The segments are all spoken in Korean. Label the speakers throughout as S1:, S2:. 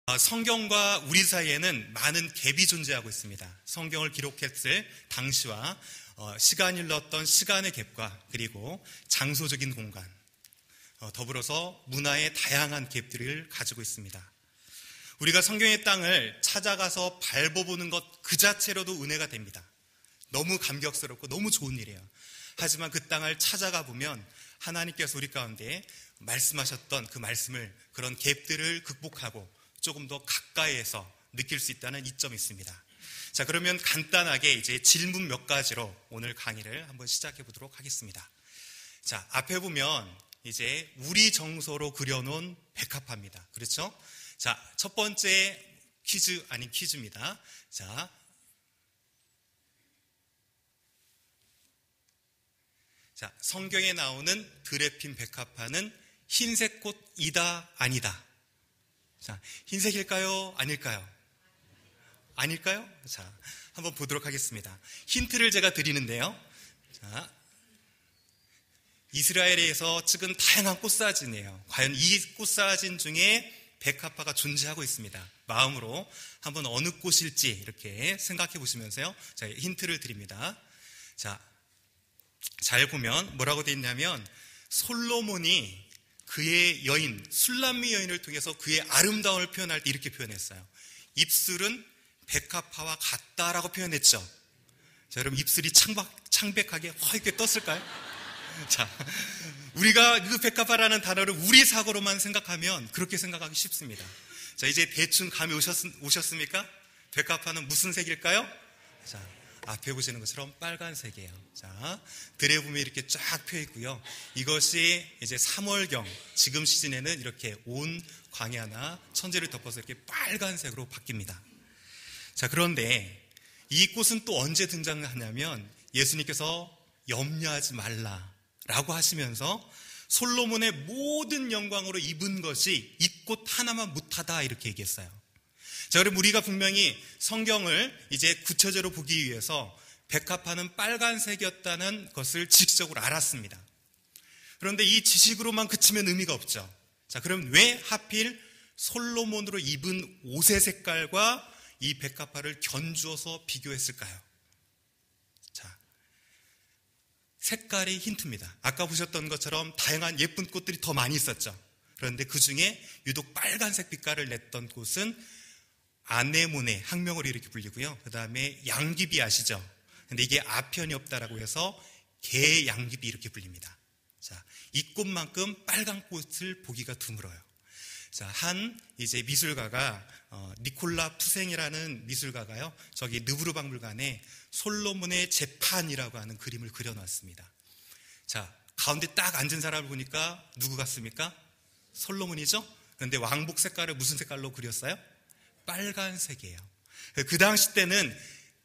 S1: 성경과 우리 사이에는 많은 갭이 존재하고 있습니다. 성경을 기록했을 당시와 시간이 흘렀던 시간의 갭과 그리고 장소적인 공간, 더불어서 문화의 다양한 갭들을 가지고 있습니다. 우리가 성경의 땅을 찾아가서 밟아보는 것 그 자체로도 은혜가 됩니다. 너무 감격스럽고 너무 좋은 일이에요. 하지만 그 땅을 찾아가 보면 하나님께서 우리 가운데 말씀하셨던 그 말씀을, 그런 갭들을 극복하고 조금 더 가까이에서 느낄 수 있다는 이점이 있습니다. 자, 그러면 간단하게 이제 질문 몇 가지로 오늘 강의를 한번 시작해 보도록 하겠습니다. 자, 앞에 보면 이제 우리 정서로 그려놓은 백합화입니다. 그렇죠? 자, 첫 번째 퀴즈 아닌 퀴즈입니다. 자, 성경에 나오는 드레핀 백합화는 흰색 꽃이다 아니다? 자, 흰색일까요? 아닐까요? 아닐까요? 자, 한번 보도록 하겠습니다. 힌트를 제가 드리는데요. 자, 이스라엘에서 찍은 다양한 꽃사진이에요. 과연 이 꽃사진 중에 백합화가 존재하고 있습니다. 마음으로 한번 어느 꽃일지 이렇게 생각해 보시면서요. 자, 힌트를 드립니다. 자, 잘 보면 뭐라고 되어 있냐면 솔로몬이 그의 여인, 술람미 여인을 통해서 그의 아름다움을 표현할 때 이렇게 표현했어요. 입술은 백합화와 같다라고 표현했죠. 자, 여러분 입술이 창백하게 허옇게 떴을까요? 자, 우리가 그 백합화라는 단어를 우리 사고로만 생각하면 그렇게 생각하기 쉽습니다. 자, 이제 대충 감이 오셨습니까? 백합화는 무슨 색일까요? 자, 앞에 보시는 것처럼 빨간색이에요. 자, 들에 보면 이렇게 쫙 펴 있고요. 이것이 이제 3월경, 지금 시즌에는 이렇게 온 광야나 천지를 덮어서 이렇게 빨간색으로 바뀝니다. 자, 그런데 이 꽃은 또 언제 등장하냐면 예수님께서 염려하지 말라라고 하시면서 솔로몬의 모든 영광으로 입은 것이 이 꽃 하나만 못하다 이렇게 얘기했어요. 자, 여러분 우리가 분명히 성경을 이제 구체적으로 보기 위해서 백합화는 빨간색이었다는 것을 지식적으로 알았습니다. 그런데 이 지식으로만 그치면 의미가 없죠. 자, 그럼 왜 하필 솔로몬으로 입은 옷의 색깔과 이 백합화를 견주어서 비교했을까요? 자, 색깔이 힌트입니다. 아까 보셨던 것처럼 다양한 예쁜 꽃들이 더 많이 있었죠. 그런데 그 중에 유독 빨간색 빛깔을 냈던 꽃은 아네모네, 학명으로 이렇게 불리고요. 그 다음에 양귀비 아시죠? 근데 이게 아편이 없다라고 해서 개양귀비 이렇게 불립니다. 자, 이 꽃만큼 빨간 꽃을 보기가 드물어요. 자, 한 이제 미술가가 니콜라 푸생이라는 미술가가요, 저기 느브르 박물관에 솔로몬의 재판이라고 하는 그림을 그려놨습니다. 자, 가운데 딱 앉은 사람을 보니까 누구 같습니까? 솔로몬이죠? 그런데 왕복 색깔을 무슨 색깔로 그렸어요? 빨간색이에요. 그 당시 때는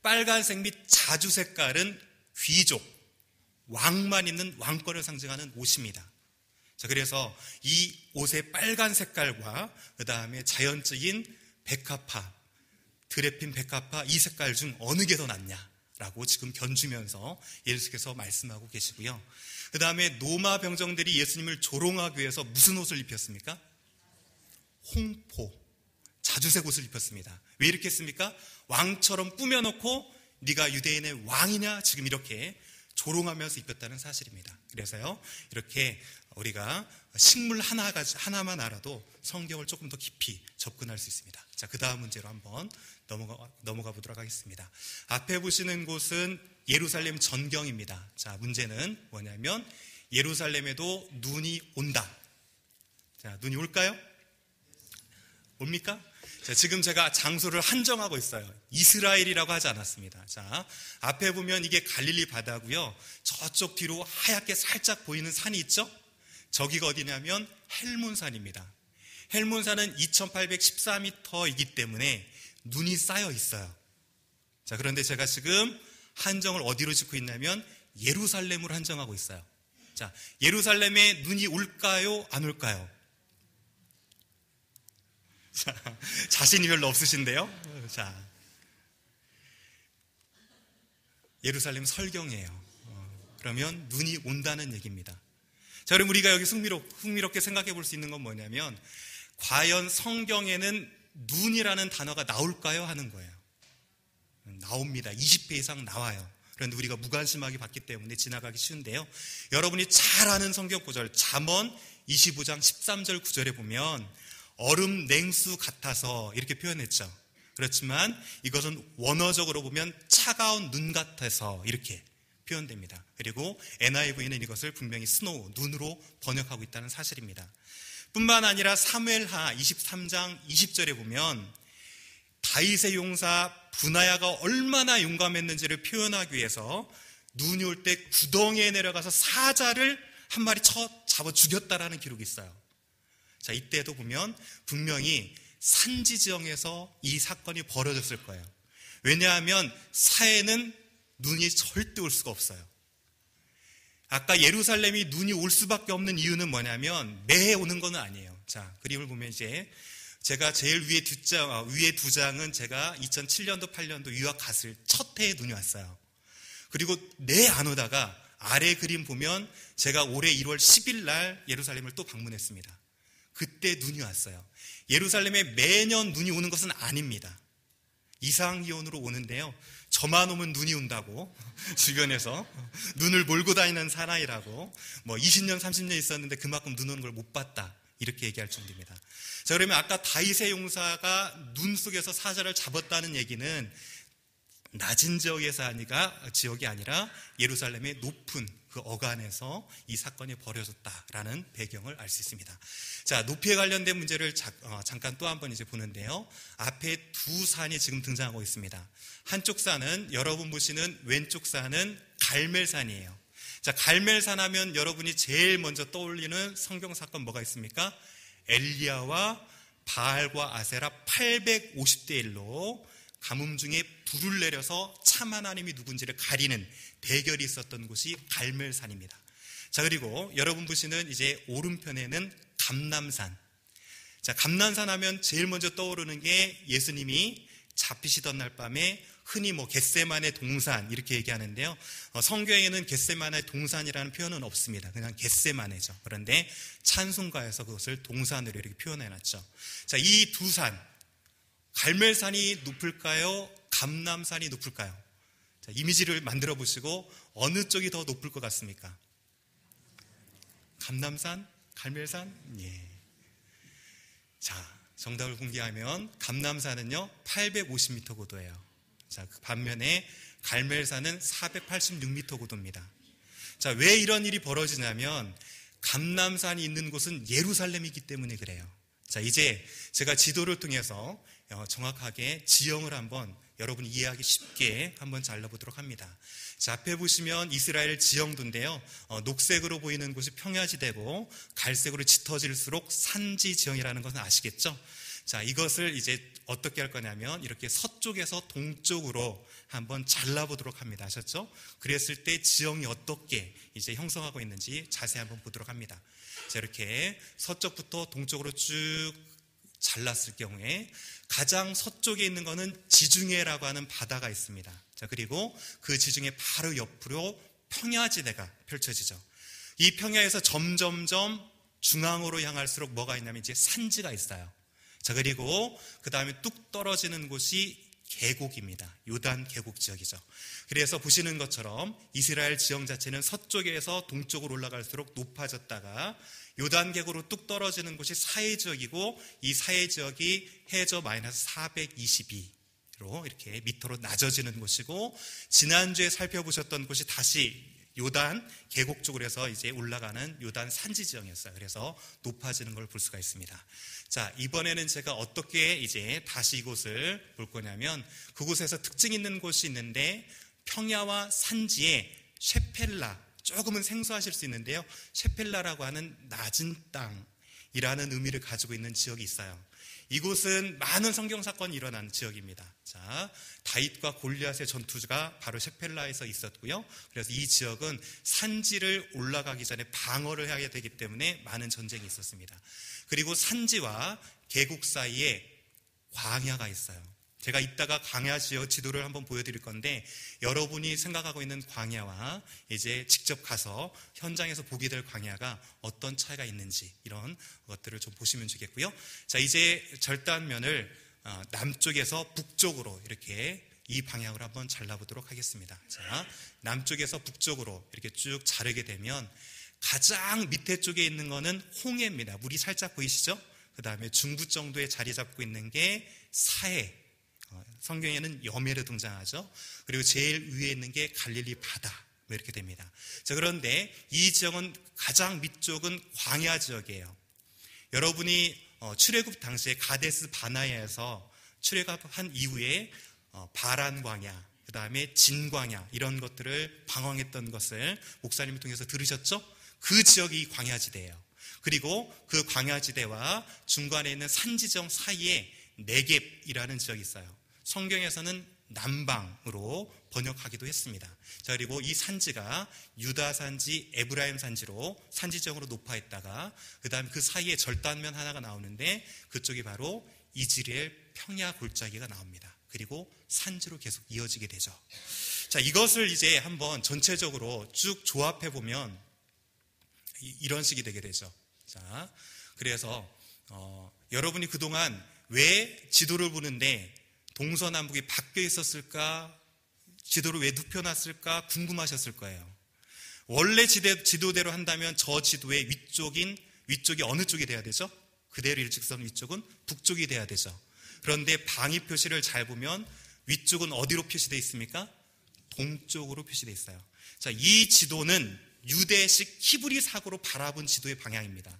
S1: 빨간색 및 자주 색깔은 귀족, 왕만 입는 왕권을 상징하는 옷입니다. 자, 그래서 이 옷의 빨간 색깔과 그 다음에 자연적인 백합화, 드레핀 백합화 이 색깔 중 어느 게 더 낫냐라고 지금 견주면서 예수께서 말씀하고 계시고요. 그 다음에 노마 병정들이 예수님을 조롱하기 위해서 무슨 옷을 입혔습니까? 홍포, 자주색 옷을 입혔습니다. 왜 이렇게 했습니까? 왕처럼 꾸며놓고 네가 유대인의 왕이냐 지금 이렇게 조롱하면서 입혔다는 사실입니다. 그래서요, 이렇게 우리가 식물 하나만 알아도 성경을 조금 더 깊이 접근할 수 있습니다. 자, 그 다음 문제로 한번 넘어가 보도록 하겠습니다. 앞에 보시는 곳은 예루살렘 전경입니다. 자, 문제는 뭐냐면 예루살렘에도 눈이 온다. 자, 눈이 올까요? 옵니까? 자, 지금 제가 장소를 한정하고 있어요. 이스라엘이라고 하지 않았습니다. 자, 앞에 보면 이게 갈릴리 바다고요. 저쪽 뒤로 하얗게 살짝 보이는 산이 있죠? 저기가 어디냐면 헬몬산입니다. 헬몬산은 2814m이기 때문에 눈이 쌓여 있어요. 자, 그런데 제가 지금 한정을 어디로 짓고 있냐면 예루살렘으로 한정하고 있어요. 자, 예루살렘에 눈이 올까요? 안 올까요? 자, 자신이 별로 없으신데요. 자, 예루살렘 설경이에요. 그러면 눈이 온다는 얘기입니다. 자, 그럼 우리가 여기서 흥미롭게 생각해 볼 수 있는 건 뭐냐면 과연 성경에는 눈이라는 단어가 나올까요? 하는 거예요. 나옵니다. 20배 이상 나와요. 그런데 우리가 무관심하게 봤기 때문에 지나가기 쉬운데요. 여러분이 잘 아는 성경 구절 잠언 25장 13절 9절에 보면 얼음 냉수 같아서 이렇게 표현했죠. 그렇지만 이것은 원어적으로 보면 차가운 눈 같아서 이렇게 표현됩니다. 그리고 NIV는 이것을 분명히 스노우, 눈으로 번역하고 있다는 사실입니다. 뿐만 아니라 사무엘하 23장 20절에 보면 다윗의 용사 브나야가 얼마나 용감했는지를 표현하기 위해서 눈이 올 때 구덩이에 내려가서 사자를 한 마리 잡아 죽였다라는 기록이 있어요. 자, 이때도 보면 분명히 산지 지형에서 이 사건이 벌어졌을 거예요. 왜냐하면 사해는 눈이 절대 올 수가 없어요. 아까 예루살렘이 눈이 올 수밖에 없는 이유는 뭐냐면 매해 오는 건 아니에요. 자, 그림을 보면 이제 제가 제일 위에 두 장은 제가 2007년도 8년도 유학 갔을 첫 해에 눈이 왔어요. 그리고 내 안 오다가 아래 그림 보면 제가 올해 1월 10일 날 예루살렘을 또 방문했습니다. 그때 눈이 왔어요. 예루살렘에 매년 눈이 오는 것은 아닙니다. 이상기온으로 오는데요. 저만 오면 눈이 온다고 주변에서 눈을 몰고 다니는 사나이라고 20년 30년 있었는데 그만큼 눈 오는 걸 못 봤다 이렇게 얘기할 정도입니다. 자, 그러면 아까 다윗의 용사가 눈 속에서 사자를 잡았다는 얘기는 낮은 지역이 아니라 예루살렘의 높은 그 어간에서 이 사건이 벌어졌다라는 배경을 알 수 있습니다. 자, 높이에 관련된 문제를 잠깐 또 한 번 이제 보는데요. 앞에 두 산이 지금 등장하고 있습니다. 한쪽 산은 여러분 보시는 왼쪽 산은 갈멜산이에요. 자, 갈멜산 하면 여러분이 제일 먼저 떠올리는 성경 사건 뭐가 있습니까? 엘리야와 바알과 아세라 850대 1로 가뭄 중에 불을 내려서 참 하나님이 누군지를 가리는 대결이 있었던 곳이 갈멜산입니다. 자, 그리고 여러분 보시는 이제 오른편에는 감람산. 자, 감람산 하면 제일 먼저 떠오르는 게 예수님이 잡히시던 날 밤에 흔히 겟세마네 동산 이렇게 얘기하는데요. 성경에는 겟세마네 동산이라는 표현은 없습니다. 그냥 겟세마네죠. 그런데 찬송가에서 그것을 동산으로 이렇게 표현해놨죠. 자, 이 두 산, 갈멜산이 높을까요? 감람산이 높을까요? 자, 이미지를 만들어 보시고 어느 쪽이 더 높을 것 같습니까? 감람산? 갈멜산? 예. 자, 정답을 공개하면 감람산은요 850m 고도예요. 자, 그 반면에 갈멜산은 486m 고도입니다. 자, 왜 이런 일이 벌어지냐면 감람산이 있는 곳은 예루살렘이기 때문에 그래요. 자, 이제 제가 지도를 통해서 정확하게 지형을 한번 여러분이 이해하기 쉽게 한번 잘라보도록 합니다. 자, 앞에 보시면 이스라엘 지형도인데요. 녹색으로 보이는 곳이 평야지대고 갈색으로 짙어질수록 산지 지형이라는 것은 아시겠죠? 자, 이것을 이제 어떻게 할 거냐면 이렇게 서쪽에서 동쪽으로 한번 잘라보도록 합니다. 아셨죠? 그랬을 때 지형이 어떻게 이제 형성하고 있는지 자세히 한번 보도록 합니다. 자, 이렇게 서쪽부터 동쪽으로 쭉 잘랐을 경우에 가장 서쪽에 있는 것은 지중해라고 하는 바다가 있습니다. 자, 그리고 그 지중해 바로 옆으로 평야지대가 펼쳐지죠. 이 평야에서 점점점 중앙으로 향할수록 뭐가 있냐면 이제 산지가 있어요. 자, 그리고 그 다음에 뚝 떨어지는 곳이 계곡입니다. 요단 계곡 지역이죠. 그래서 보시는 것처럼 이스라엘 지형 자체는 서쪽에서 동쪽으로 올라갈수록 높아졌다가 요단 계곡으로 뚝 떨어지는 곳이 사해 지역이고 이 사해 지역이 해저 마이너스 422로 이렇게 미터로 낮아지는 곳이고 지난주에 살펴보셨던 곳이 다시 요단 계곡 쪽으로 해서 이제 올라가는 요단 산지 지형이었어요. 그래서 높아지는 걸 볼 수가 있습니다. 자, 이번에는 제가 어떻게 이제 다시 이곳을 볼 거냐면 그곳에서 특징 있는 곳이 있는데 평야와 산지에 셰펠라, 조금은 생소하실 수 있는데요. 셰펠라라고 하는 낮은 땅이라는 의미를 가지고 있는 지역이 있어요. 이곳은 많은 성경 사건이 일어난 지역입니다. 자, 다윗과 골리앗의 전투가 바로 셰펠라에서 있었고요. 그래서 이 지역은 산지를 올라가기 전에 방어를 해야 되기 때문에 많은 전쟁이 있었습니다. 그리고 산지와 계곡 사이에 광야가 있어요. 제가 이따가 광야 지역 지도를 한번 보여드릴 건데 여러분이 생각하고 있는 광야와 이제 직접 가서 현장에서 보게 될 광야가 어떤 차이가 있는지 이런 것들을 좀 보시면 좋겠고요. 자, 이제 절단면을 남쪽에서 북쪽으로 이렇게 이 방향으로 한번 잘라보도록 하겠습니다. 자, 남쪽에서 북쪽으로 이렇게 쭉 자르게 되면 가장 밑에 쪽에 있는 거는 홍해입니다. 물이 살짝 보이시죠? 그 다음에 중부 정도에 자리 잡고 있는 게 사해. 성경에는 여메로 등장하죠. 그리고 제일 위에 있는 게 갈릴리 바다. 뭐 이렇게 됩니다. 자, 그런데 이 지역은 가장 밑쪽은 광야 지역이에요. 여러분이 출애굽 당시에 가데스 바나야에서 출애굽한 이후에 바란 광야, 그 다음에 진 광야 이런 것들을 방황했던 것을 목사님을 통해서 들으셨죠? 그 지역이 광야지대예요. 그리고 그 광야지대와 중간에 있는 산지정 사이에 네겝이라는 지역이 있어요. 성경에서는 남방으로 번역하기도 했습니다. 자, 그리고 이 산지가 유다 산지, 에브라임 산지로 산지정으로 높아있다가 그 다음에 그 사이에 절단면 하나가 나오는데 그쪽이 바로 이즈리엘 평야 골짜기가 나옵니다. 그리고 산지로 계속 이어지게 되죠. 자, 이것을 이제 한번 전체적으로 쭉 조합해 보면 이런 식이 되게 되죠. 자, 그래서 여러분이 그동안 왜 지도를 보는데 동서남북이 바뀌어 있었을까? 지도를 왜 눕혀놨을까? 궁금하셨을 거예요. 원래 지도대로 한다면 저 지도의 위쪽이 어느 쪽이 돼야 되죠? 그대로 일직선 위쪽은 북쪽이 돼야 되죠. 그런데 방위 표시를 잘 보면 위쪽은 어디로 표시되어 있습니까? 동쪽으로 표시되어 있어요. 자, 이 지도는 유대식 히브리 사고로 바라본 지도의 방향입니다.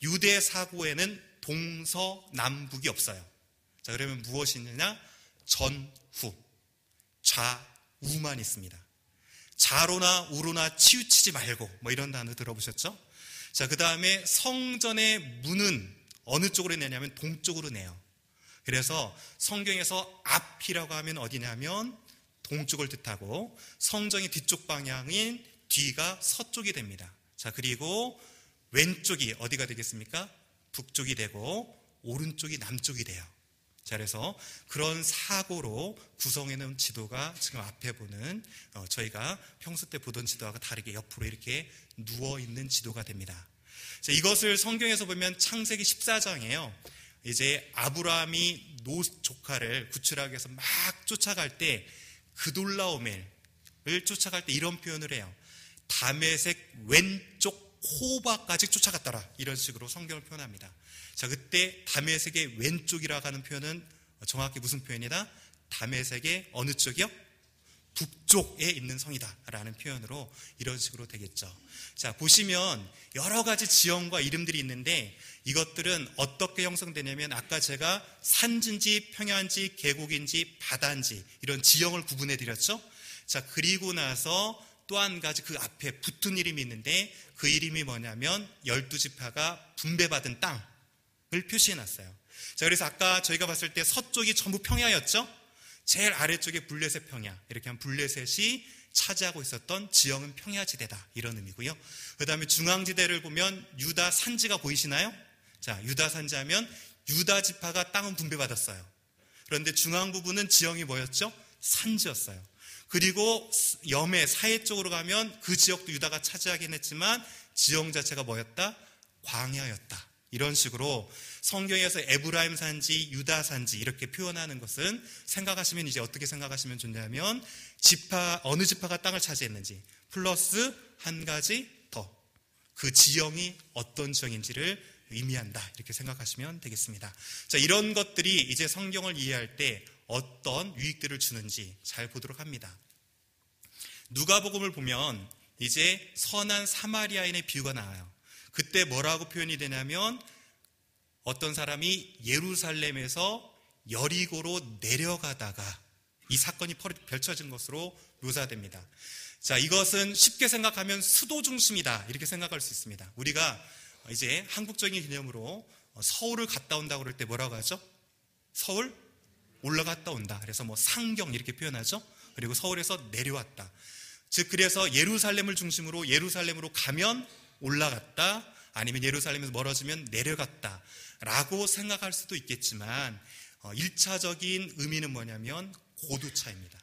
S1: 유대 사고에는 동서남북이 없어요. 자, 그러면 무엇이 있느냐? 전후, 좌우만 있습니다. 좌로나 우로나 치우치지 말고 뭐 이런 단어 들어보셨죠? 자, 그 다음에 성전의 문은 어느 쪽으로 내냐면 동쪽으로 내요. 그래서 성경에서 앞이라고 하면 어디냐면 동쪽을 뜻하고 성전의 뒤쪽 방향인 뒤가 서쪽이 됩니다. 자, 그리고 왼쪽이 어디가 되겠습니까? 북쪽이 되고 오른쪽이 남쪽이 돼요. 자, 그래서 그런 사고로 구성해놓은 지도가 지금 앞에 보는 저희가 평소 때 보던 지도와 다르게 옆으로 이렇게 누워있는 지도가 됩니다. 자, 이것을 성경에서 보면 창세기 14장이에요. 이제 아브라함이 롯 조카를 구출하기 위해서 막 쫓아갈 때 그돌라오멜을 쫓아갈 때 이런 표현을 해요. 다메섹 왼쪽 호바까지 쫓아갔더라. 이런 식으로 성경을 표현합니다. 자, 그때 다메섹의 왼쪽이라고 하는 표현은 정확히 무슨 표현이다? 다메섹의 어느 쪽이요? 북쪽에 있는 성이다 라는 표현으로 이런 식으로 되겠죠. 자, 보시면 여러 가지 지형과 이름들이 있는데 이것들은 어떻게 형성되냐면 아까 제가 산지인지 평야인지 계곡인지 바다인지 이런 지형을 구분해 드렸죠. 자, 그리고 나서 또 한 가지 그 앞에 붙은 이름이 있는데 그 이름이 뭐냐면 12지파가 분배받은 땅을 표시해 놨어요. 자, 그래서 아까 저희가 봤을 때 서쪽이 전부 평야였죠. 제일 아래쪽에 블레셋 평야, 이렇게 한 블레셋이 차지하고 있었던 지형은 평야지대다 이런 의미고요. 그 다음에 중앙지대를 보면 유다 산지가 보이시나요? 자, 유다 산지 하면 유다 지파가 땅은 분배받았어요. 그런데 중앙 부분은 지형이 뭐였죠? 산지였어요. 그리고 여매 사해 쪽으로 가면 그 지역도 유다가 차지하긴 했지만 지형 자체가 뭐였다? 광야였다. 이런 식으로 성경에서 에브라임 산지, 유다 산지 이렇게 표현하는 것은 생각하시면 이제 어떻게 생각하시면 좋냐면 어느 지파가 땅을 차지했는지 플러스 한 가지 더 그 지형이 어떤 지형인지를 의미한다 이렇게 생각하시면 되겠습니다. 자, 이런 것들이 이제 성경을 이해할 때 어떤 유익들을 주는지 잘 보도록 합니다. 누가복음을 보면 이제 선한 사마리아인의 비유가 나와요. 그때 뭐라고 표현이 되냐면 어떤 사람이 예루살렘에서 여리고로 내려가다가 이 사건이 펼쳐진 것으로 묘사됩니다. 자, 이것은 쉽게 생각하면 수도 중심이다 이렇게 생각할 수 있습니다. 우리가 이제 한국적인 개념으로 서울을 갔다 온다고 그럴 때 뭐라고 하죠? 서울 올라갔다 온다. 그래서 뭐 상경 이렇게 표현하죠. 그리고 서울에서 내려왔다. 즉 그래서 예루살렘을 중심으로 예루살렘으로 가면 올라갔다, 아니면 예루살렘에서 멀어지면 내려갔다 라고 생각할 수도 있겠지만 1차적인 의미는 뭐냐면 고도차입니다.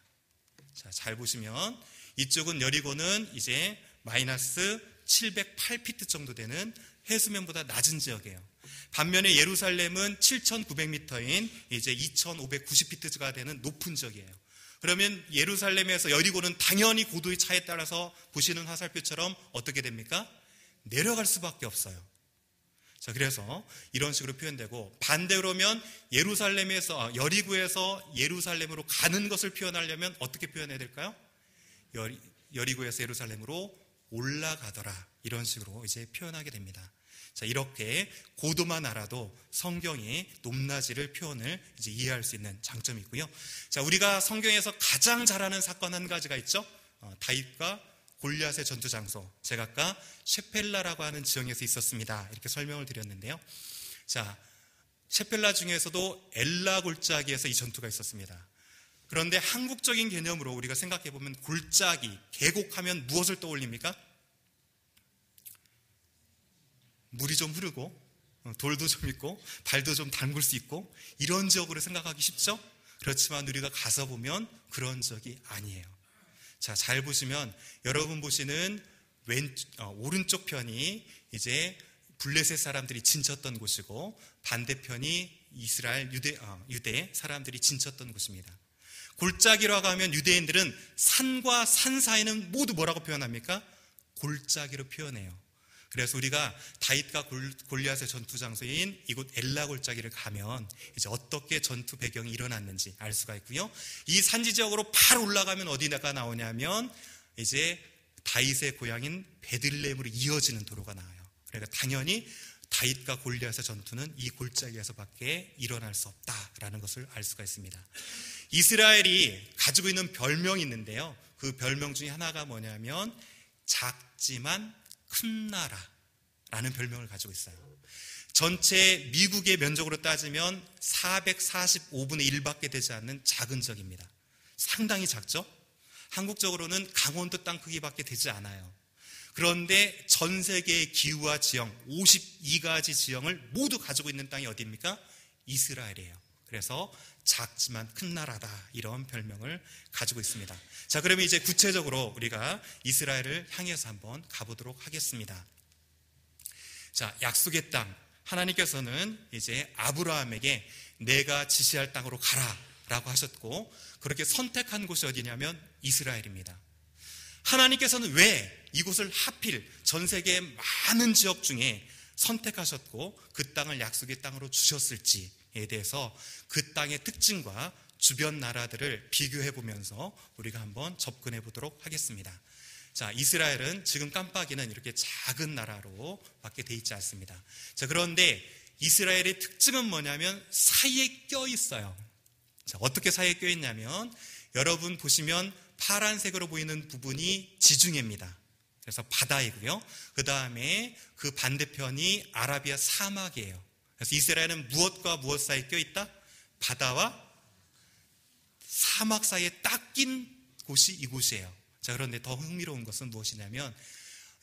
S1: 자, 잘 보시면 이쪽은 여리고는 이제 마이너스 708피트 정도 되는 해수면보다 낮은 지역이에요. 반면에 예루살렘은 7,900m인 이제 2,590피트가 되는 높은 지역이에요. 그러면 예루살렘에서 여리고는 당연히 고도의 차에 따라서 보시는 화살표처럼 어떻게 됩니까? 내려갈 수밖에 없어요. 자, 그래서 이런 식으로 표현되고, 반대로면 여리고에서 예루살렘으로 가는 것을 표현하려면 어떻게 표현해야 될까요? 여리고에서 예루살렘으로 올라가더라, 이런 식으로 이제 표현하게 됩니다. 자, 이렇게 고도만 알아도 성경이 높낮이를 표현을 이제 이해할 수 있는 장점이 있고요. 자, 우리가 성경에서 가장 잘 아는 사건 한 가지가 있죠. 다윗과 골리앗의 전투 장소. 제가 아까 셰펠라라고 하는 지역에서 있었습니다, 이렇게 설명을 드렸는데요. 자, 셰펠라 중에서도 엘라 골짜기에서 이 전투가 있었습니다. 그런데 한국적인 개념으로 우리가 생각해 보면 골짜기, 계곡하면 무엇을 떠올립니까? 물이 좀 흐르고 돌도 좀 있고 발도 좀 담글 수 있고 이런 지역으로 생각하기 쉽죠? 그렇지만 우리가 가서 보면 그런 지역이 아니에요. 자, 잘 보시면 여러분 보시는 오른쪽 편이 이제 블레셋 사람들이 진쳤던 곳이고, 반대편이 이스라엘 유대 사람들이 진쳤던 곳입니다. 골짜기라고 하면 유대인들은 산과 산 사이는 모두 뭐라고 표현합니까? 골짜기로 표현해요. 그래서 우리가 다윗과 골리앗의 전투 장소인 이곳 엘라 골짜기를 가면 이제 어떻게 전투 배경이 일어났는지 알 수가 있고요. 이 산지 지역으로 바로 올라가면 어디가 나오냐면 이제 다윗의 고향인 베들레헴으로 이어지는 도로가 나와요. 그러니까 당연히 다윗과 골리앗의 전투는 이 골짜기에서밖에 일어날 수 없다라는 것을 알 수가 있습니다. 이스라엘이 가지고 있는 별명이 있는데요. 그 별명 중에 하나가 뭐냐면 작지만 큰 나라라는 별명을 가지고 있어요. 전체 미국의 면적으로 따지면 445분의 1밖에 되지 않는 작은 지역입니다. 상당히 작죠? 한국적으로는 강원도 땅 크기밖에 되지 않아요. 그런데 전 세계의 기후와 지형, 52가지 지형을 모두 가지고 있는 땅이 어디입니까? 이스라엘이에요. 그래서 작지만 큰 나라다, 이런 별명을 가지고 있습니다. 자, 그러면 이제 구체적으로 우리가 이스라엘을 향해서 한번 가보도록 하겠습니다. 자, 약속의 땅, 하나님께서는 이제 아브라함에게 내가 지시할 땅으로 가라 라고 하셨고, 그렇게 선택한 곳이 어디냐면 이스라엘입니다. 하나님께서는 왜 이곳을 하필 전 세계의 많은 지역 중에 선택하셨고 그 땅을 약속의 땅으로 주셨을지에 대해서 그 땅의 특징과 주변 나라들을 비교해 보면서 우리가 한번 접근해 보도록 하겠습니다. 자, 이스라엘은 지금 깜빡이는 이렇게 작은 나라로 밖에 돼 있지 않습니다. 자, 그런데 이스라엘의 특징은 뭐냐면 사이에 껴 있어요. 자, 어떻게 사이에 껴 있냐면 여러분 보시면 파란색으로 보이는 부분이 지중해입니다. 그래서 바다이고요. 그 다음에 그 반대편이 아라비아 사막이에요. 그래서 이스라엘은 무엇과 무엇 사이에 껴있다? 바다와 사막 사이에 딱 낀 곳이 이곳이에요. 자, 그런데 더 흥미로운 것은 무엇이냐면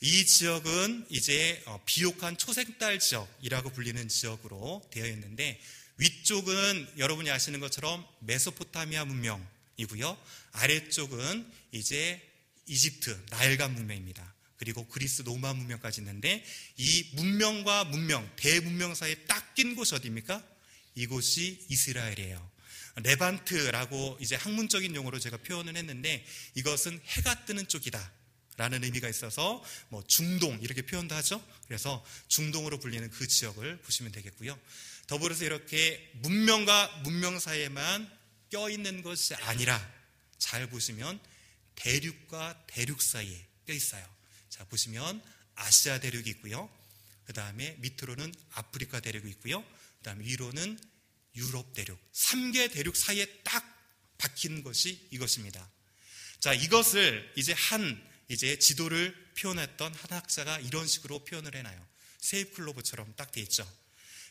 S1: 이 지역은 이제 비옥한 초생달 지역이라고 불리는 지역으로 되어 있는데, 위쪽은 여러분이 아시는 것처럼 메소포타미아 문명이고요. 아래쪽은 이제 이집트, 나일강 문명입니다. 그리고 그리스 로마 문명까지 있는데, 이 문명과 문명, 대문명 사이에 딱 낀 곳이 어디입니까? 이곳이 이스라엘이에요. 레반트라고 이제 학문적인 용어로 제가 표현을 했는데, 이것은 해가 뜨는 쪽이다 라는 의미가 있어서 뭐 중동 이렇게 표현도 하죠. 그래서 중동으로 불리는 그 지역을 보시면 되겠고요. 더불어서 이렇게 문명과 문명 사이에만 껴있는 것이 아니라 잘 보시면 대륙과 대륙 사이에 껴있어요. 자, 보시면 아시아 대륙이 있고요. 그 다음에 밑으로는 아프리카 대륙이 있고요. 그 다음에 위로는 유럽 대륙, 3개 대륙 사이에 딱 박힌 것이 이것입니다. 자, 이것을 이제 지도를 표현했던 한 학자가 이런 식으로 표현을 해놔요. 세이클로브처럼 딱 돼 있죠.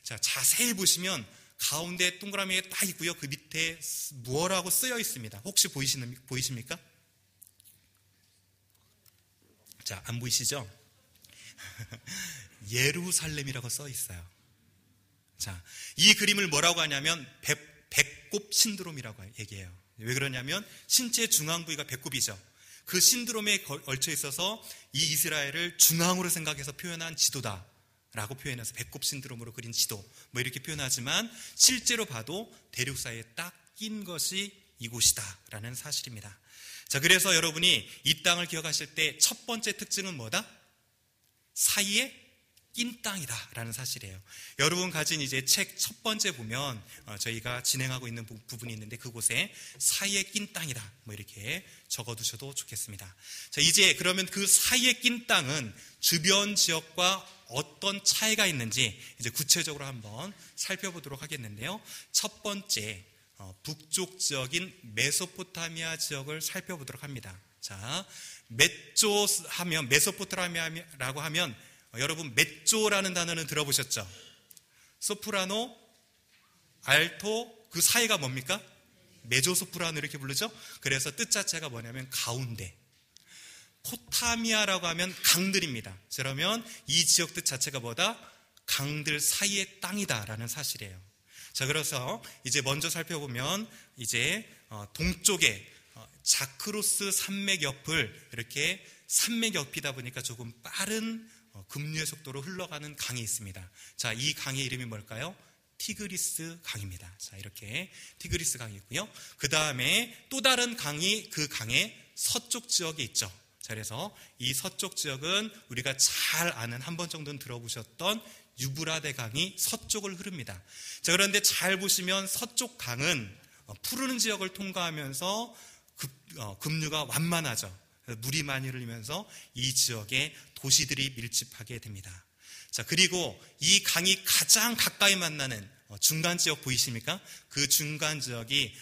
S1: 자, 자세히 보시면 가운데 동그라미가 딱 있고요. 그 밑에 뭐라고 쓰여 있습니다. 혹시 보이십니까? 자, 안 보이시죠? 예루살렘이라고 써 있어요. 자, 이 그림을 뭐라고 하냐면 배꼽 신드롬이라고 얘기해요. 왜 그러냐면 신체 중앙 부위가 배꼽이죠. 그 신드롬에 얽혀 있어서 이 이스라엘을 중앙으로 생각해서 표현한 지도다 라고 표현해서 배꼽 신드롬으로 그린 지도 뭐 이렇게 표현하지만 실제로 봐도 대륙 사이에 딱 낀 것이 이곳이다 라는 사실입니다. 자, 그래서 여러분이 이 땅을 기억하실 때 첫 번째 특징은 뭐다? 사이에 낀 땅이다 라는 사실이에요. 여러분 가진 이제 책 첫 번째 보면 저희가 진행하고 있는 부분이 있는데 그곳에 사이에 낀 땅이다 뭐 이렇게 적어두셔도 좋겠습니다. 자, 이제 그러면 그 사이에 낀 땅은 주변 지역과 어떤 차이가 있는지 이제 구체적으로 한번 살펴보도록 하겠는데요. 첫 번째 북쪽 지역인 메소포타미아 지역을 살펴보도록 합니다. 자, 메조 하면 메소포타미아라고 하면 여러분 메조라는 단어는 들어보셨죠? 소프라노, 알토 그 사이가 뭡니까? 메조소프라노 이렇게 부르죠? 그래서 뜻 자체가 뭐냐면 가운데. 포타미아라고 하면 강들입니다. 그러면 이 지역 뜻 자체가 뭐다? 강들 사이의 땅이다라는 사실이에요. 자, 그래서 이제 먼저 살펴보면 이제 동쪽에 자크로스 산맥 옆을 이렇게 산맥 옆이다 보니까 조금 빠른 급류의 속도로 흘러가는 강이 있습니다. 자, 이 강의 이름이 뭘까요? 티그리스 강입니다. 자, 이렇게 티그리스 강이 있고요. 그 다음에 또 다른 강이 그 강의 서쪽 지역에 있죠. 자, 그래서 이 서쪽 지역은 우리가 잘 아는 한 번 정도는 들어보셨던 유브라데 강이 서쪽을 흐릅니다. 자, 그런데 잘 보시면 서쪽 강은 푸르는 지역을 통과하면서 급류가 완만하죠. 물이 많이 흐르면서 이 지역에 도시들이 밀집하게 됩니다. 자, 그리고 이 강이 가장 가까이 만나는 중간 지역 보이십니까? 그 중간 지역이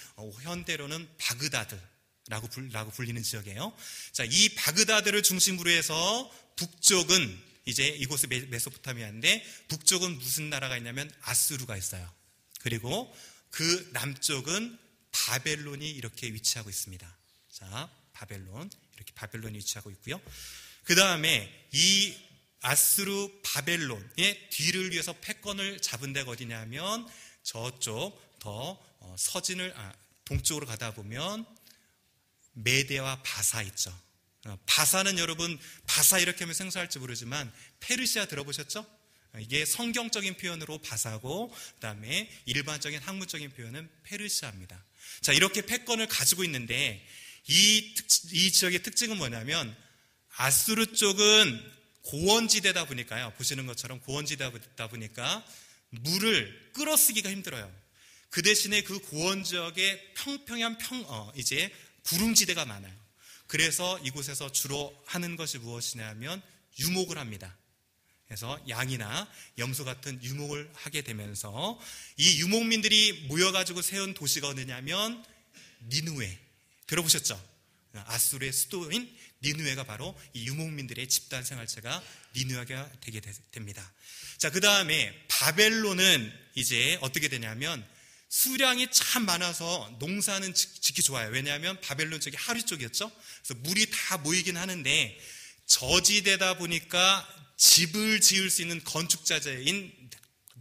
S1: 현대로는 바그다드라고 불리는 지역이에요. 자, 이 바그다드를 중심으로 해서 북쪽은 이제 이곳이 메소포타미아인데 북쪽은 무슨 나라가 있냐면 아수르가 있어요. 그리고 그 남쪽은 바벨론이 이렇게 위치하고 있습니다. 자, 바벨론 이렇게 바벨론이 위치하고 있고요. 그 다음에 이 아수르 바벨론의 뒤를 위해서 패권을 잡은 데가 어디냐면 저쪽 더 동쪽으로 가다 보면 메데와 바사 있죠. 바사는 여러분 바사 이렇게 하면 생소할지 모르지만 페르시아 들어보셨죠? 이게 성경적인 표현으로 바사고 그다음에 일반적인 학문적인 표현은 페르시아입니다. 자, 이렇게 패권을 가지고 있는데 이 지역의 특징은 뭐냐면 아수르 쪽은 고원지대다 보니까요. 보시는 것처럼 고원지대다 보니까 물을 끌어쓰기가 힘들어요. 그 대신에 그 고원 지역에 평평한 이제 구릉지대가 많아요. 그래서 이곳에서 주로 하는 것이 무엇이냐면 유목을 합니다. 그래서 양이나 염소 같은 유목을 하게 되면서 이 유목민들이 모여가지고 세운 도시가 어디냐면 니느웨. 들어보셨죠? 아수르의 수도인 니느웨가 바로 이 유목민들의 집단 생활체가 니느웨가 되게 됩니다. 자, 그 다음에 바벨론은 이제 어떻게 되냐면 수량이 참 많아서 농사는 짓기 좋아요. 왜냐하면 바벨론 쪽이 하류 쪽이었죠. 그래서 물이 다 모이긴 하는데 저지대다 보니까 집을 지을 수 있는 건축자재인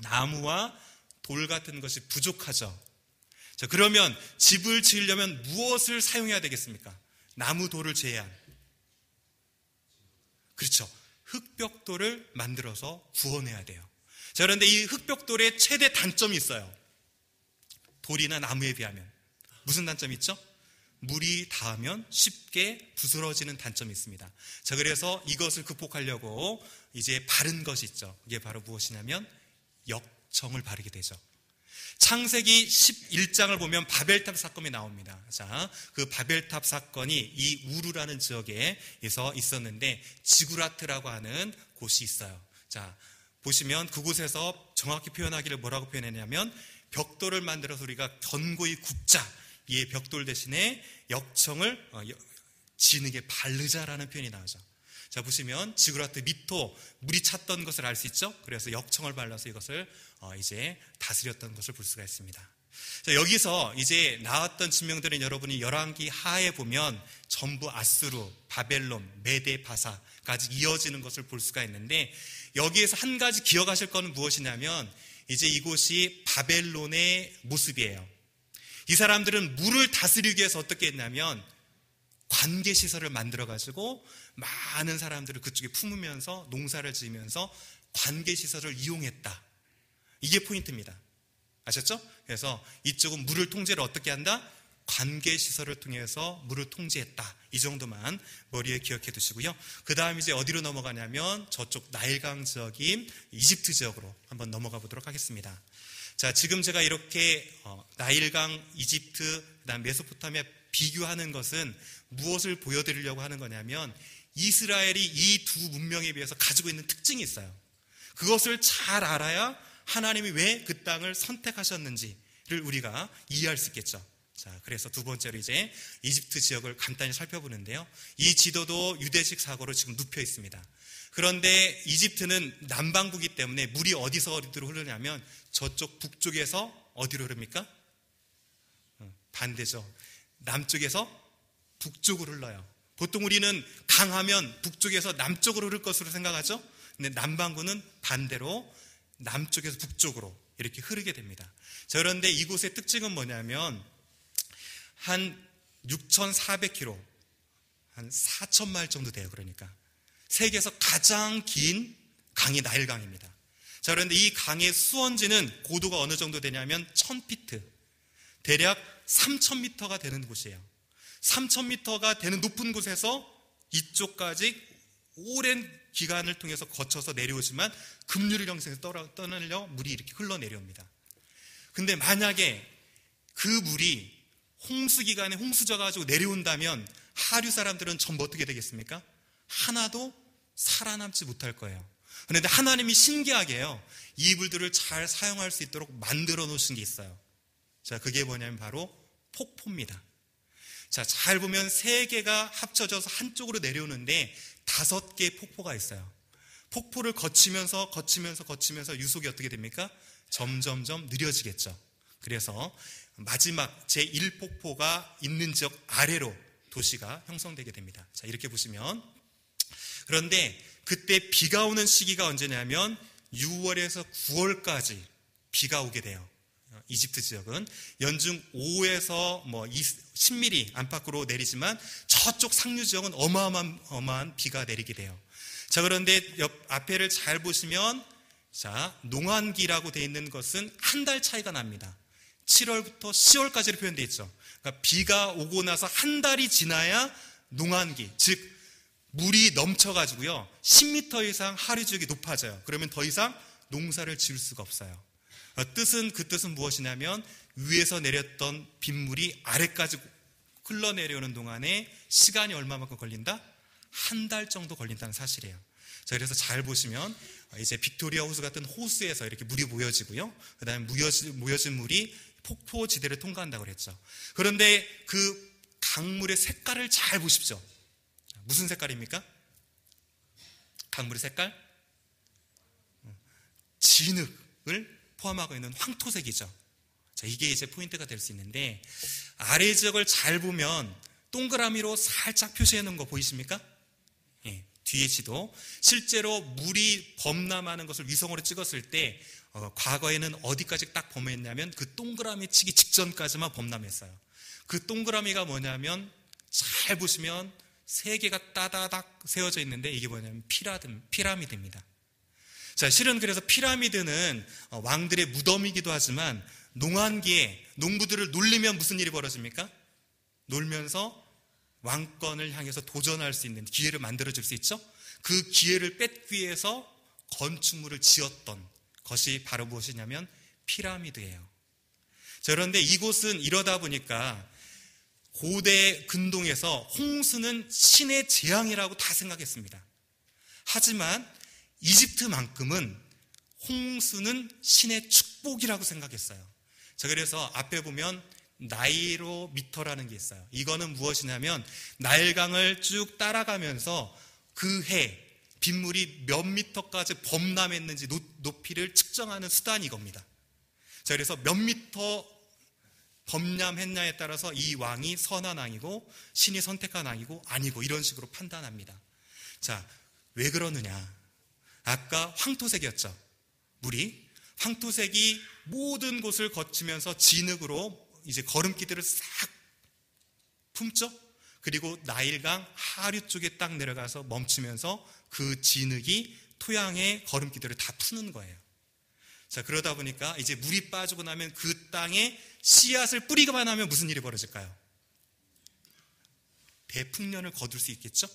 S1: 나무와 돌 같은 것이 부족하죠. 자, 그러면 집을 지으려면 무엇을 사용해야 되겠습니까? 나무, 돌을 제외한. 그렇죠. 흙벽돌을 만들어서 구워내야 돼요. 자, 그런데 이 흙벽돌의 최대 단점이 있어요. 돌이나 나무에 비하면. 무슨 단점이 있죠? 물이 닿으면 쉽게 부스러지는 단점이 있습니다. 자, 그래서 이것을 극복하려고 이제 바른 것이 있죠. 이게 바로 무엇이냐면 역청을 바르게 되죠. 창세기 11장을 보면 바벨탑 사건이 나옵니다. 자, 그 바벨탑 사건이 이 우르라는 지역에서 있었는데 지구라트라고 하는 곳이 있어요. 자, 보시면 그곳에서 정확히 표현하기를 뭐라고 표현했냐면 벽돌을 만들어서 우리가 견고히 굽자. 이 벽돌 대신에 역청을 진흙에 바르자라는 표현이 나오죠. 자, 보시면 지구라트 미토 물이 찼던 것을 알 수 있죠. 그래서 역청을 발라서 이것을 이제 다스렸던 것을 볼 수가 있습니다. 자, 여기서 이제 나왔던 지명들은 여러분이 열왕기 하에 보면 전부 아수르, 바벨론, 메데, 바사까지 이어지는 것을 볼 수가 있는데 여기에서 한 가지 기억하실 것은 무엇이냐면 이제 이곳이 바벨론의 모습이에요. 이 사람들은 물을 다스리기 위해서 어떻게 했냐면 관계시설을 만들어가지고 많은 사람들을 그쪽에 품으면서 농사를 지으면서 관계시설을 이용했다. 이게 포인트입니다. 아셨죠? 그래서 이쪽은 물을 통제를 어떻게 한다? 관계시설을 통해서 물을 통제했다. 이 정도만 머리에 기억해 두시고요. 그 다음 이제 어디로 넘어가냐면 저쪽 나일강 지역인 이집트 지역으로 한번 넘어가 보도록 하겠습니다. 자, 지금 제가 이렇게 나일강, 이집트, 그 다음 메소포타미아 비교하는 것은 무엇을 보여드리려고 하는 거냐면 이스라엘이 이 두 문명에 비해서 가지고 있는 특징이 있어요. 그것을 잘 알아야 하나님이 왜 그 땅을 선택하셨는지를 우리가 이해할 수 있겠죠. 자, 그래서 두 번째로 이제 이집트 지역을 간단히 살펴보는데요. 이 지도도 유대식 사고로 지금 눕혀 있습니다. 그런데 이집트는 남반구이기 때문에 물이 어디서 어디로 흐르냐면 저쪽 북쪽에서 어디로 흐릅니까? 반대죠. 남쪽에서 북쪽으로 흘러요. 보통 우리는 강하면 북쪽에서 남쪽으로 흐를 것으로 생각하죠. 근데 남반구는 반대로 남쪽에서 북쪽으로 이렇게 흐르게 됩니다. 자, 그런데 이곳의 특징은 뭐냐면 한 6,400km, 한 4,000마일 정도 돼요. 그러니까 세계에서 가장 긴 강이 나일강입니다. 자, 그런데 이 강의 수원지는 고도가 어느 정도 되냐면 1000피트, 대략 3,000m가 되는 곳이에요. 3,000m가 되는 높은 곳에서 이쪽까지 오랜 기간을 통해서 거쳐서 내려오지만 급류를 형성해서 떠내려 물이 이렇게 흘러내려옵니다. 근데 만약에 그 물이 홍수 기간에 홍수져가지고 내려온다면 하류 사람들은 전부 어떻게 되겠습니까? 하나도 살아남지 못할 거예요. 그런데 하나님이 신기하게요, 이 물들을 잘 사용할 수 있도록 만들어 놓으신 게 있어요. 자, 그게 뭐냐면 바로 폭포입니다. 자, 잘 보면 3개가 합쳐져서 한쪽으로 내려오는데 5개의 폭포가 있어요. 폭포를 거치면서 유속이 어떻게 됩니까? 점점점 느려지겠죠. 그래서 마지막 제1폭포가 있는 지역 아래로 도시가 형성되게 됩니다. 자, 이렇게 보시면, 그런데 그때 비가 오는 시기가 언제냐면 6월에서 9월까지 비가 오게 돼요. 이집트 지역은 연중 5에서 10mm 안팎으로 내리지만 저쪽 상류 지역은 어마어마한 비가 내리게 돼요. 자, 그런데 앞에를 잘 보시면, 자, 농한기라고 되어 있는 것은 한 달 차이가 납니다. 7월부터 10월까지로 표현되어 있죠. 그러니까 비가 오고 나서 한 달이 지나야 농한기, 즉 물이 넘쳐가지고요 10m 이상 하류 지역이 높아져요. 그러면 더 이상 농사를 지을 수가 없어요. 그 뜻은 무엇이냐면 위에서 내렸던 빗물이 아래까지 흘러내려오는 동안에 시간이 얼마만큼 걸린다? 한 달 정도 걸린다는 사실이에요. 자, 그래서 잘 보시면 이제 빅토리아 호수 같은 호수에서 이렇게 물이 모여지고요. 그 다음에 모여진 물이 폭포지대를 통과한다고 그랬죠. 그런데 그 강물의 색깔을 잘 보십시오. 무슨 색깔입니까? 강물의 색깔? 진흙을 포함하고 있는 황토색이죠. 자, 이게 이제 포인트가 될 수 있는데, 아래 지역을 잘 보면 동그라미로 살짝 표시해 놓은 거 보이십니까? 예, 뒤에 지도. 실제로 물이 범람하는 것을 위성으로 찍었을 때 과거에는 어디까지 딱 범했냐면 그 동그라미 치기 직전까지만 범람했어요. 그 동그라미가 뭐냐면 잘 보시면 3개가 따다닥 세워져 있는데 이게 뭐냐면 피라미드입니다. 자, 실은 그래서 피라미드는 왕들의 무덤이기도 하지만 농한기에 농부들을 놀리면 무슨 일이 벌어집니까? 놀면서 왕권을 향해서 도전할 수 있는 기회를 만들어줄 수 있죠. 그 기회를 뺏기 위해서 건축물을 지었던 것이 바로 무엇이냐면 피라미드예요. 자, 그런데 이곳은 이러다 보니까 고대 근동에서 홍수는 신의 재앙이라고 다 생각했습니다. 하지만 이집트만큼은 홍수는 신의 축복이라고 생각했어요. 자, 그래서 앞에 보면 나이로미터라는 게 있어요. 이거는 무엇이냐면 나일강을 쭉 따라가면서 그 해 빗물이 몇 미터까지 범람했는지 높이를 측정하는 수단이 이겁니다. 자, 그래서 몇 미터 범람했냐에 따라서 이 왕이 선한 왕이고 신이 선택한 왕이고 아니고 이런 식으로 판단합니다. 자, 왜 그러느냐? 아까 황토색이었죠. 물이 황토색이 모든 곳을 거치면서 진흙으로 이제 걸음기들을 싹 품죠. 그리고 나일강 하류 쪽에 딱 내려가서 멈추면서 그 진흙이 토양의 거름기들을 다 푸는 거예요. 자, 그러다 보니까 이제 물이 빠지고 나면 그 땅에 씨앗을 뿌리기만 하면 무슨 일이 벌어질까요? 대풍년을 거둘 수 있겠죠?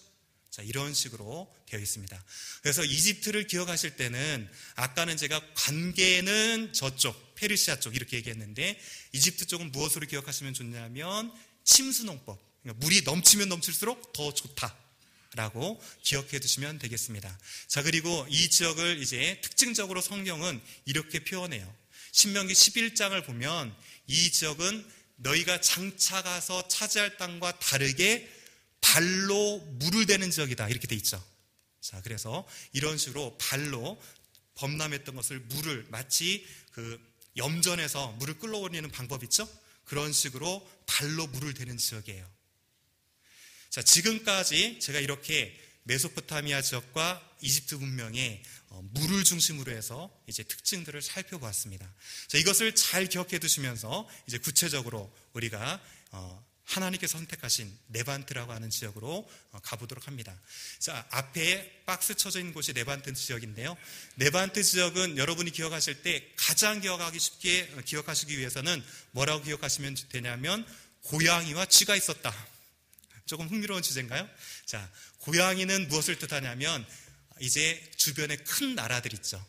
S1: 자, 이런 식으로 되어 있습니다. 그래서 이집트를 기억하실 때는 아까는 제가 관계는 저쪽, 페르시아 쪽 이렇게 얘기했는데 이집트 쪽은 무엇으로 기억하시면 좋냐면 침수농법. 그러니까 물이 넘치면 넘칠수록 더 좋다라고 기억해 두시면 되겠습니다. 자, 그리고 이 지역을 이제 특징적으로 성경은 이렇게 표현해요. 신명기 11장을 보면 이 지역은 너희가 장차 가서 차지할 땅과 다르게 발로 물을 대는 지역이다 이렇게 돼 있죠. 자, 그래서 이런 식으로 발로 범람했던 것을 물을 마치 그 염전에서 물을 끌어올리는 방법 있죠? 그런 식으로 발로 물을 대는 지역이에요. 자, 지금까지 제가 이렇게 메소포타미아 지역과 이집트 문명의 물을 중심으로 해서 이제 특징들을 살펴보았습니다. 자, 이것을 잘 기억해 두시면서 이제 구체적으로 우리가 하나님께서 선택하신 레반트라고 하는 지역으로 가보도록 합니다. 자, 앞에 박스 쳐져 있는 곳이 레반트 지역인데요. 레반트 지역은 여러분이 기억하실 때 가장 기억하기 쉽게 기억하시기 위해서는 뭐라고 기억하시면 되냐면 고양이와 쥐가 있었다. 조금 흥미로운 주제인가요? 자, 고양이는 무엇을 뜻하냐면 이제 주변에 큰 나라들 있죠.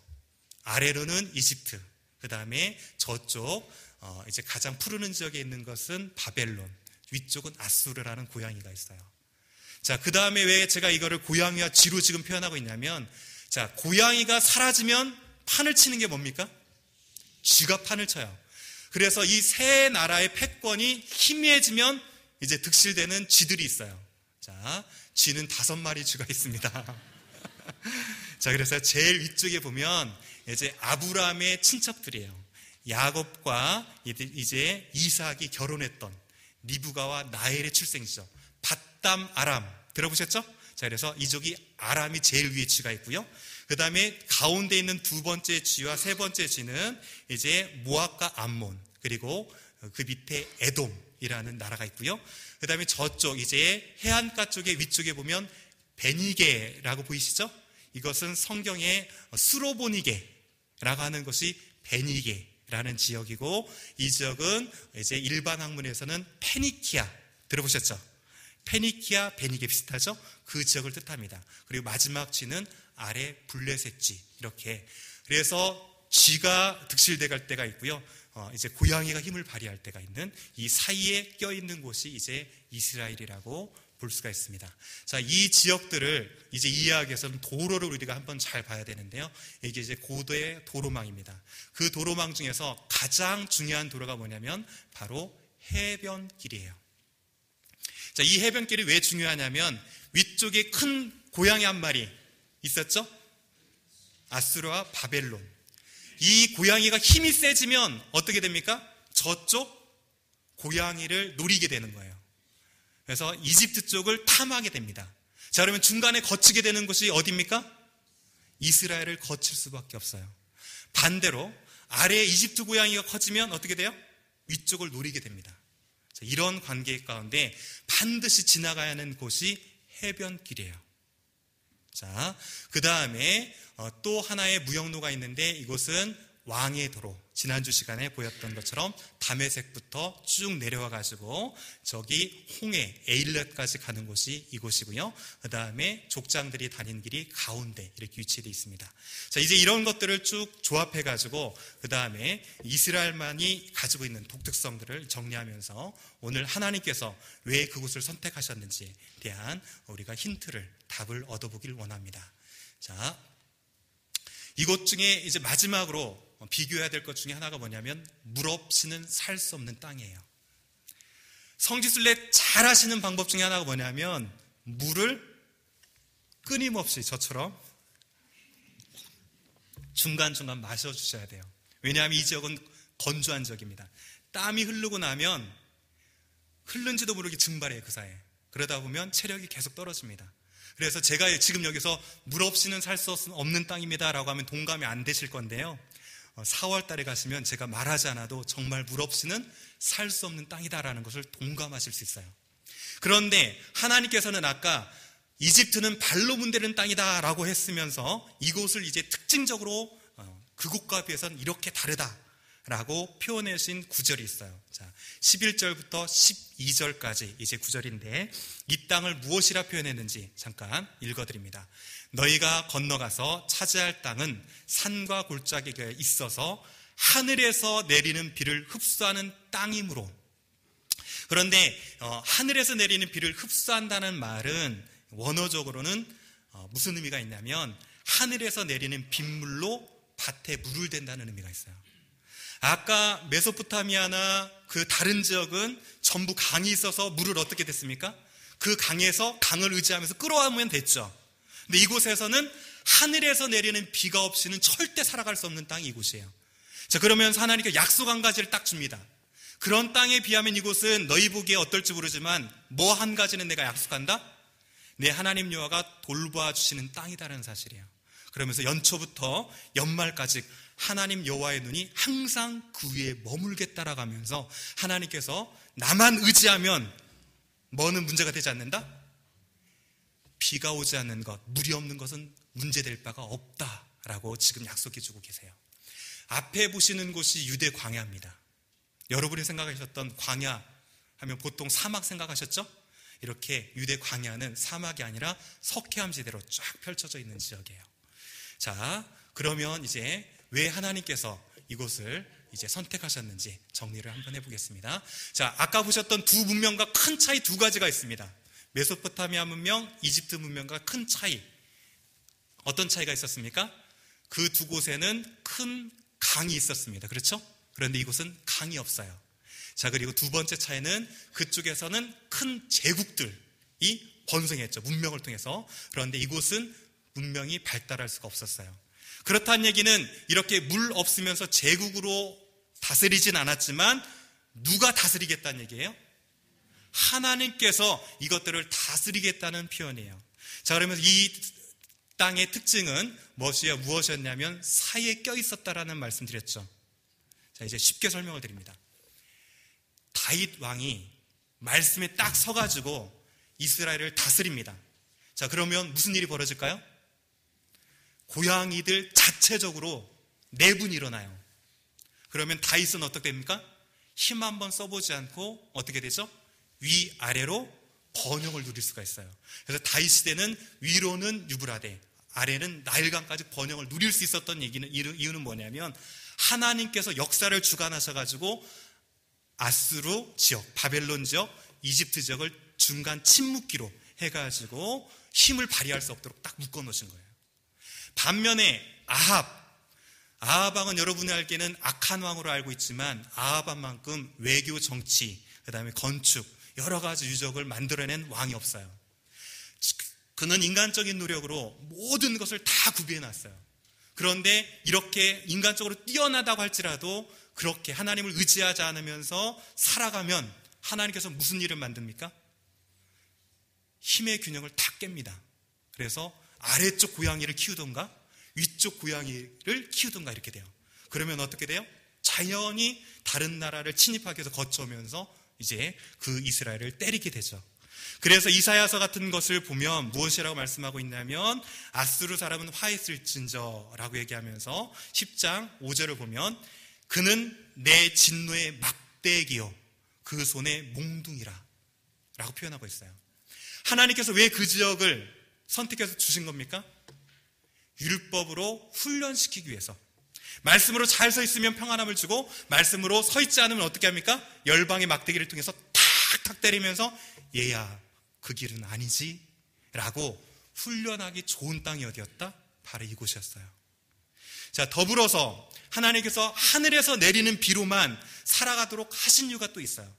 S1: 아래로는 이집트, 그 다음에 저쪽 이제 가장 푸르는 지역에 있는 것은 바벨론, 위쪽은 아수르라는 고양이가 있어요. 자, 그 다음에 왜 제가 이거를 고양이와 쥐로 지금 표현하고 있냐면, 자, 고양이가 사라지면 판을 치는 게 뭡니까? 쥐가 판을 쳐요. 그래서 이 세 나라의 패권이 희미해지면 이제 득실되는 쥐들이 있어요. 자, 쥐는 5마리 쥐가 있습니다. 자, 그래서 제일 위쪽에 보면 이제 아브라함의 친척들이에요. 야곱과 이제 이삭이 결혼했던 리브가와 나엘의 출생지죠. 밧담 아람 들어보셨죠? 자, 그래서 이쪽이 아람이 제일 위에 쥐가 있고요. 그 다음에 가운데 있는 두 번째 쥐와 세 번째 쥐는 이제 모압과 암몬, 그리고 그 밑에 에돔이라는 나라가 있고요. 그 다음에 저쪽 이제 해안가 쪽에 위쪽에 보면 베니게라고 보이시죠? 이것은 성경의 스로보니게라고 하는 것이 베니게라는 지역이고, 이 지역은 이제 일반 학문에서는 페니키아 들어보셨죠? 페니키아, 베니게 비슷하죠? 그 지역을 뜻합니다. 그리고 마지막 쥐는 아래 블레셋 쥐 이렇게. 그래서 쥐가 득실돼 갈 때가 있고요. 이제 고양이가 힘을 발휘할 때가 있는 이 사이에 껴있는 곳이 이제 이스라엘이라고 볼 수가 있습니다. 자, 이 지역들을 이제 이해하기 위해서는 도로를 우리가 한번 잘 봐야 되는데요. 이게 이제 고도의 도로망입니다. 그 도로망 중에서 가장 중요한 도로가 뭐냐면 바로 해변길이에요. 자, 이 해변길이 왜 중요하냐면 위쪽에 큰 고양이 한 마리 있었죠? 아수르와 바벨론. 이 고양이가 힘이 세지면 어떻게 됩니까? 저쪽 고양이를 노리게 되는 거예요. 그래서 이집트 쪽을 탐하게 됩니다. 자, 그러면 중간에 거치게 되는 곳이 어디입니까? 이스라엘을 거칠 수밖에 없어요. 반대로 아래에 이집트 고양이가 커지면 어떻게 돼요? 위쪽을 노리게 됩니다. 자, 이런 관계 가운데 반드시 지나가야 하는 곳이 해변길이에요. 자, 그 다음에 또 하나의 무역로가 있는데 이곳은 왕의 도로. 지난주 시간에 보였던 것처럼 다메섹부터 쭉 내려와 가지고 저기 홍해 에일렛까지 가는 곳이 이곳이고요. 그 다음에 족장들이 다니는 길이 가운데 이렇게 위치되어 있습니다. 자, 이제 이런 것들을 쭉 조합해 가지고 그 다음에 이스라엘만이 가지고 있는 독특성들을 정리하면서 오늘 하나님께서 왜 그곳을 선택하셨는지에 대한 우리가 힌트를, 답을 얻어보길 원합니다. 자, 이곳 중에 이제 마지막으로 비교해야 될 것 중에 하나가 뭐냐면 물 없이는 살 수 없는 땅이에요. 성지순례 잘 하시는 방법 중에 하나가 뭐냐면 물을 끊임없이 저처럼 중간중간 마셔주셔야 돼요. 왜냐하면 이 지역은 건조한 지역입니다. 땀이 흐르고 나면 흐른지도 모르게 증발해요. 그 사이에. 그러다 보면 체력이 계속 떨어집니다. 그래서 제가 지금 여기서 물 없이는 살 수 없는 땅입니다 라고 하면 동감이 안 되실 건데요, 4월 달에 가시면 제가 말하지 않아도 정말 물 없이는 살 수 없는 땅이다라는 것을 동감하실 수 있어요. 그런데 하나님께서는 아까 이집트는 발로 문대는 땅이다라고 했으면서 이곳을 이제 특징적으로 그곳과 비해서는 이렇게 다르다라고 표현해 주신 구절이 있어요. 자, 11절부터 12절까지 이제 구절인데 이 땅을 무엇이라 표현했는지 잠깐 읽어드립니다. 너희가 건너가서 차지할 땅은 산과 골짜기가 있어서 하늘에서 내리는 비를 흡수하는 땅이므로. 그런데 하늘에서 내리는 비를 흡수한다는 말은 원어적으로는 무슨 의미가 있냐면 하늘에서 내리는 빗물로 밭에 물을 댄다는 의미가 있어요. 아까 메소포타미아나 그 다른 지역은 전부 강이 있어서 물을 어떻게 됐습니까? 그 강에서 강을 의지하면서 끌어오면 됐죠. 근데 이곳에서는 하늘에서 내리는 비가 없이는 절대 살아갈 수 없는 땅이 이곳이에요. 자, 그러면 하나님께 약속 한 가지를 딱 줍니다. 그런 땅에 비하면 이곳은 너희 보기에 어떨지 모르지만 뭐 한 가지는 내가 약속한다? 내 하나님 여호와가 돌봐주시는 땅이다라는 사실이에요. 그러면서 연초부터 연말까지 하나님 여호와의 눈이 항상 그 위에 머물겠다라고 하면서 하나님께서 나만 의지하면 뭐는 문제가 되지 않는다? 비가 오지 않는 것, 물이 없는 것은 문제될 바가 없다라고 지금 약속해 주고 계세요. 앞에 보시는 곳이 유대 광야입니다. 여러분이 생각하셨던 광야 하면 보통 사막 생각하셨죠? 이렇게 유대 광야는 사막이 아니라 석회암 지대로 쫙 펼쳐져 있는 지역이에요. 자, 그러면 이제 왜 하나님께서 이곳을 이제 선택하셨는지 정리를 한번 해보겠습니다. 자, 아까 보셨던 두 문명과 큰 차이 두 가지가 있습니다. 메소포타미아 문명, 이집트 문명과 큰 차이. 어떤 차이가 있었습니까? 그 두 곳에는 큰 강이 있었습니다. 그렇죠? 그런데 이곳은 강이 없어요. 자, 그리고 두 번째 차이는 그쪽에서는 큰 제국들이 번성했죠. 문명을 통해서. 그런데 이곳은 문명이 발달할 수가 없었어요. 그렇다는 얘기는 이렇게 물 없으면서 제국으로 다스리진 않았지만 누가 다스리겠다는 얘기예요? 하나님께서 이것들을 다스리겠다는 표현이에요. 자, 그러면 이 땅의 특징은 무엇이었냐면 사이에 껴있었다라는 말씀 드렸죠. 자, 이제 쉽게 설명을 드립니다. 다윗 왕이 말씀에 딱 서가지고 이스라엘을 다스립니다. 자, 그러면 무슨 일이 벌어질까요? 고양이들 자체적으로 내분이 일어나요. 그러면 다윗은 어떻게 됩니까? 힘 한번 써보지 않고 어떻게 되죠? 위아래로 번영을 누릴 수가 있어요. 그래서 다윗 시대는 위로는 유브라데, 아래는 나일강까지 번영을 누릴 수 있었던 이유는 뭐냐면 하나님께서 역사를 주관하셔가지고 아수르 지역, 바벨론 지역, 이집트 지역을 중간 침묵기로 해가지고 힘을 발휘할 수 없도록 딱 묶어놓으신 거예요. 반면에 아합 왕은 여러분이 알기에는 악한 왕으로 알고 있지만 아합 왕만큼 외교, 정치, 그 다음에 건축 여러 가지 유적을 만들어낸 왕이 없어요. 그는 인간적인 노력으로 모든 것을 다 구비해놨어요. 그런데 이렇게 인간적으로 뛰어나다고 할지라도 그렇게 하나님을 의지하지 않으면서 살아가면 하나님께서 무슨 일을 만듭니까? 힘의 균형을 다 깹니다. 그래서 아래쪽 고양이를 키우던가 위쪽 고양이를 키우던가 이렇게 돼요. 그러면 어떻게 돼요? 자연히 다른 나라를 침입하기 위해서 거쳐오면서 이제 그 이스라엘을 때리게 되죠. 그래서 이사야서 같은 것을 보면 무엇이라고 말씀하고 있냐면 아수르 사람은 화했을진저라고 얘기하면서 10장 5절을 보면 그는 내 진노의 막대기요 그 손의 몽둥이라 라고 표현하고 있어요. 하나님께서 왜 그 지역을 선택해서 주신 겁니까? 율법으로 훈련시키기 위해서. 말씀으로 잘 서 있으면 평안함을 주고 말씀으로 서 있지 않으면 어떻게 합니까? 열방의 막대기를 통해서 탁탁 때리면서 얘야 그 길은 아니지 라고 훈련하기 좋은 땅이 어디였다? 바로 이곳이었어요. 자, 더불어서 하나님께서 하늘에서 내리는 비로만 살아가도록 하신 이유가 또 있어요.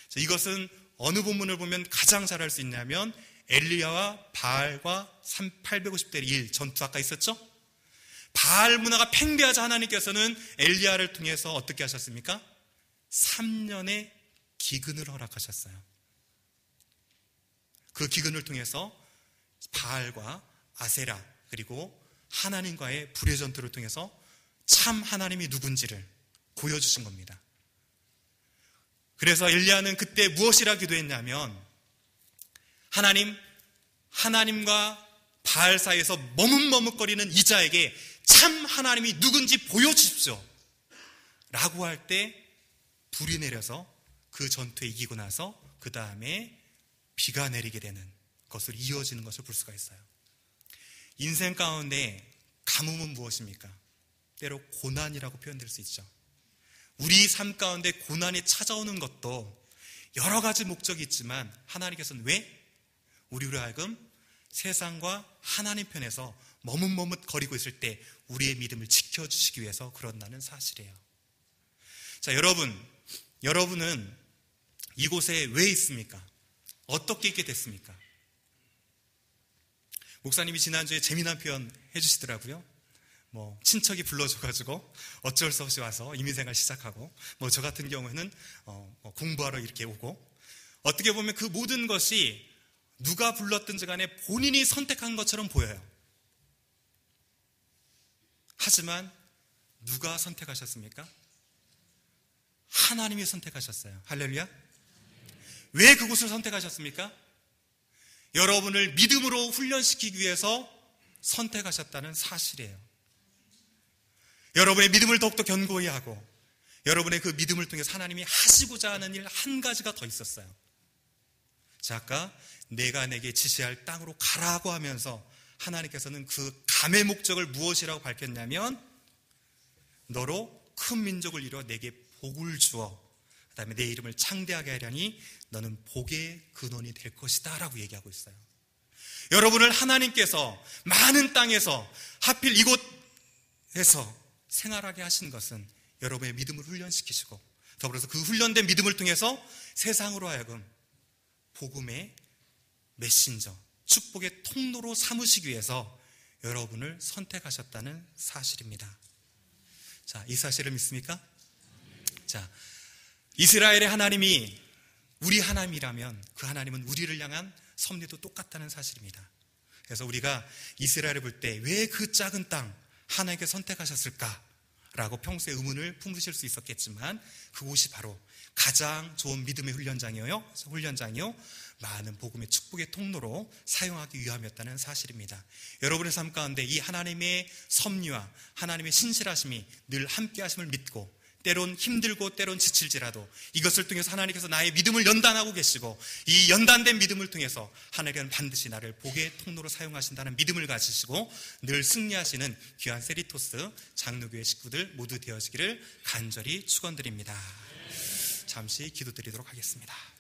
S1: 자, 이것은 어느 본문을 보면 가장 잘 알 수 있냐면 엘리야와 바알과 850대 1 전투 아까 있었죠? 바알 문화가 팽배하자 하나님께서는 엘리야를 통해서 어떻게 하셨습니까? 3년의 기근을 허락하셨어요. 그 기근을 통해서 바알과 아세라 그리고 하나님과의 불의 전투를 통해서 참 하나님이 누군지를 보여주신 겁니다. 그래서 엘리야는 그때 무엇이라 기도했냐면 하나님과 바알 사이에서 머뭇머뭇거리는 이자에게 참 하나님이 누군지 보여주십시오 라고 할 때 불이 내려서 그 전투에 이기고 나서 그 다음에 비가 내리게 되는 것으로 이어지는 것을 볼 수가 있어요. 인생 가운데 가뭄은 무엇입니까? 때로 고난이라고 표현될 수 있죠. 우리 삶 가운데 고난이 찾아오는 것도 여러 가지 목적이 있지만 하나님께서는 왜? 우리로 하여금 세상과 하나님 편에서 머뭇머뭇거리고 있을 때 우리의 믿음을 지켜주시기 위해서 그런다는 사실이에요. 자, 여러분은 이곳에 왜 있습니까? 어떻게 있게 됐습니까? 목사님이 지난주에 재미난 표현 해주시더라고요. 친척이 불러줘가지고 어쩔 수 없이 와서 이민생활 시작하고, 저 같은 경우에는 공부하러 이렇게 오고, 어떻게 보면 그 모든 것이 누가 불렀든지 간에 본인이 선택한 것처럼 보여요. 하지만 누가 선택하셨습니까? 하나님이 선택하셨어요. 할렐루야. 왜 그곳을 선택하셨습니까? 여러분을 믿음으로 훈련시키기 위해서 선택하셨다는 사실이에요. 여러분의 믿음을 더욱더 견고히 하고 여러분의 그 믿음을 통해서 하나님이 하시고자 하는 일 한 가지가 더 있었어요. 자, 아까 내가 내게 지시할 땅으로 가라고 하면서 하나님께서는 그 감의 목적을 무엇이라고 밝혔냐면 너로 큰 민족을 이루어 내게 복을 주어 그 다음에 내 이름을 창대하게 하려니 너는 복의 근원이 될 것이다 라고 얘기하고 있어요. 여러분을 하나님께서 많은 땅에서 하필 이곳에서 생활하게 하신 것은 여러분의 믿음을 훈련시키시고 더불어서 그 훈련된 믿음을 통해서 세상으로 하여금 복음의 메신저, 축복의 통로로 삼으시기 위해서 여러분을 선택하셨다는 사실입니다. 자, 이 사실을 믿습니까? 자, 이스라엘의 하나님이 우리 하나님이라면 그 하나님은 우리를 향한 섭리도 똑같다는 사실입니다. 그래서 우리가 이스라엘을 볼 때 왜 그 작은 땅 하나님께 선택하셨을까라고 평소에 의문을 품으실 수 있었겠지만 그곳이 바로 가장 좋은 믿음의 훈련장이요 많은 복음의 축복의 통로로 사용하기 위함이었다는 사실입니다. 여러분의 삶 가운데 이 하나님의 섭리와 하나님의 신실하심이 늘 함께 하심을 믿고 때론 힘들고 때론 지칠지라도 이것을 통해서 하나님께서 나의 믿음을 연단하고 계시고 이 연단된 믿음을 통해서 하나님께서는 반드시 나를 복의 통로로 사용하신다는 믿음을 가지시고 늘 승리하시는 귀한 세리토스 장로교회 식구들 모두 되어지기를 간절히 축원드립니다. 잠시 기도드리도록 하겠습니다.